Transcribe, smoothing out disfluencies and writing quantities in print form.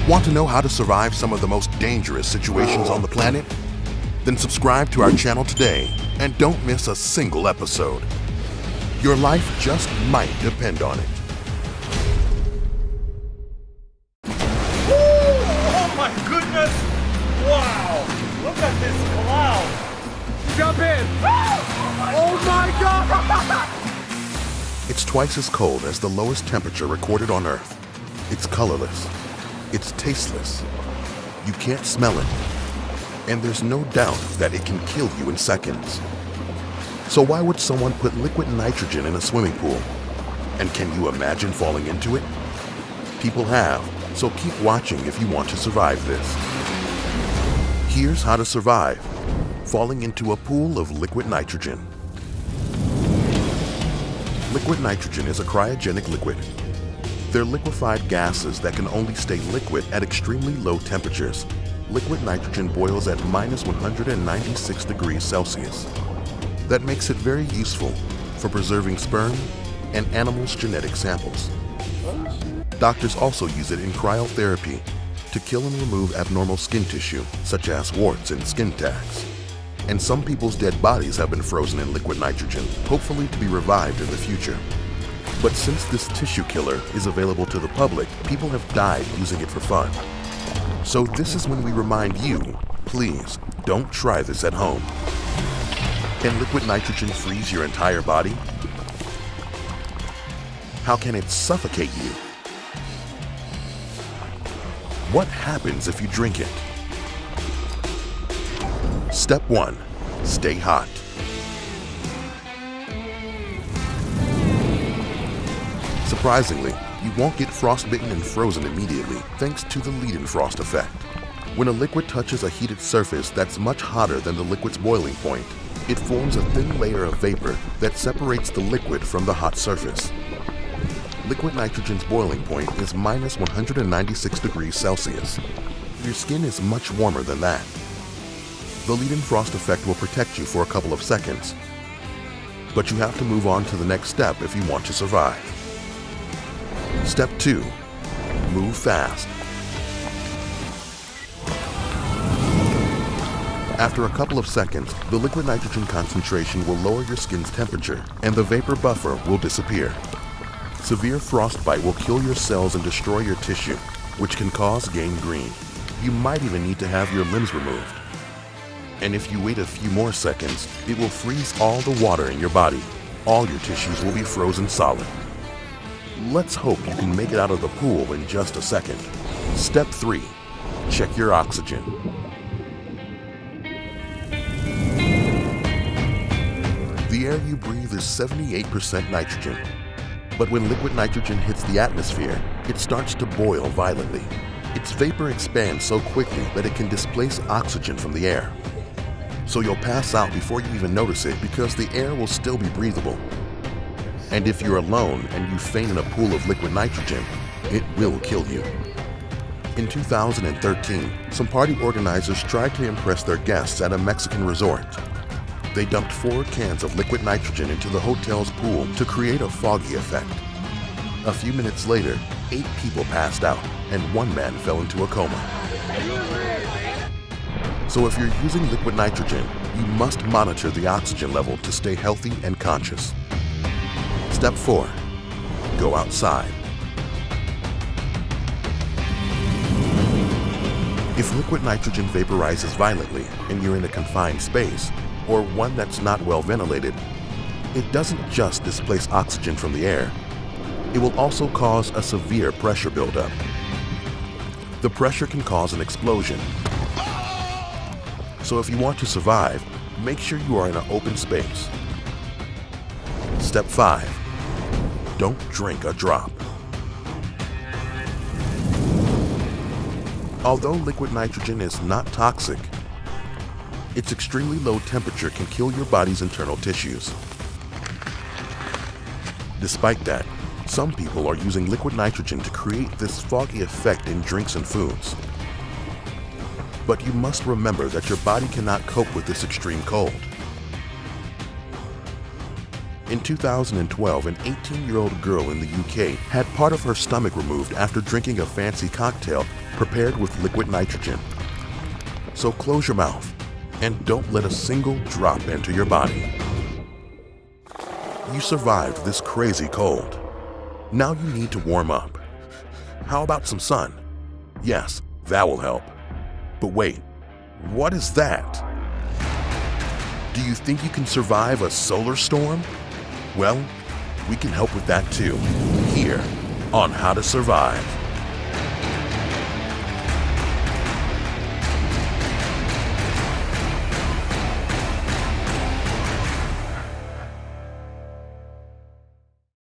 Want to know how to survive some of the most dangerous situations on the planet? Then subscribe to our channel today and don't miss a single episode. Your life just might depend on it. Oh my goodness! Wow! Look at this cloud! Jump in! Oh my God! It's twice as cold as the lowest temperature recorded on Earth. It's colorless. It's tasteless. You can't smell it. And there's no doubt that it can kill you in seconds. So why would someone put liquid nitrogen in a swimming pool? And can you imagine falling into it? People have, so keep watching if you want to survive this. Here's how to survive falling into a pool of liquid nitrogen. Liquid nitrogen is a cryogenic liquid. They're liquefied gases that can only stay liquid at extremely low temperatures. Liquid nitrogen boils at minus 196 degrees Celsius. That makes it very useful for preserving sperm and animals' genetic samples. Doctors also use it in cryotherapy to kill and remove abnormal skin tissue, such as warts and skin tags. And some people's dead bodies have been frozen in liquid nitrogen, hopefully to be revived in the future. But since this tissue killer is available to the public, people have died using it for fun. So this is when we remind you, please don't try this at home. Can liquid nitrogen freeze your entire body? How can it suffocate you? What happens if you drink it? Step 1. Stay hot. Surprisingly, you won't get frostbitten and frozen immediately thanks to the Leidenfrost effect. When a liquid touches a heated surface that's much hotter than the liquid's boiling point, it forms a thin layer of vapor that separates the liquid from the hot surface. Liquid nitrogen's boiling point is minus 196 degrees Celsius. Your skin is much warmer than that. The Leidenfrost effect will protect you for a couple of seconds, but you have to move on to the next step if you want to survive. Step 2. Move fast. After a couple of seconds, the liquid nitrogen concentration will lower your skin's temperature and the vapor buffer will disappear. Severe frostbite will kill your cells and destroy your tissue, which can cause gangrene. You might even need to have your limbs removed. And if you wait a few more seconds, it will freeze all the water in your body. All your tissues will be frozen solid. Let's hope you can make it out of the pool in just a second. Step 3. Check your oxygen. The air you breathe is 78% nitrogen. But when liquid nitrogen hits the atmosphere, it starts to boil violently. Its vapor expands so quickly that it can displace oxygen from the air. So you'll pass out before you even notice it because the air will still be breathable. And if you're alone and you faint in a pool of liquid nitrogen, it will kill you. In 2013, some party organizers tried to impress their guests at a Mexican resort. They dumped 4 cans of liquid nitrogen into the hotel's pool to create a foggy effect. A few minutes later, 8 people passed out and 1 man fell into a coma. So if you're using liquid nitrogen, you must monitor the oxygen level to stay healthy and conscious. Step 4. Go outside. If liquid nitrogen vaporizes violently and you're in a confined space, or one that's not well ventilated, it doesn't just displace oxygen from the air. It will also cause a severe pressure buildup. The pressure can cause an explosion. So if you want to survive, make sure you are in an open space. Step 5. Don't drink a drop. Although liquid nitrogen is not toxic, its extremely low temperature can kill your body's internal tissues. Despite that, some people are using liquid nitrogen to create this foggy effect in drinks and foods. But you must remember that your body cannot cope with this extreme cold. In 2012, an 18-year-old girl in the UK had part of her stomach removed after drinking a fancy cocktail prepared with liquid nitrogen. So close your mouth and don't let a single drop enter your body. You survived this crazy cold. Now you need to warm up. How about some sun? Yes, that will help. But wait, what is that? Do you think you can survive a solar storm? Well, we can help with that too, here on How to Survive.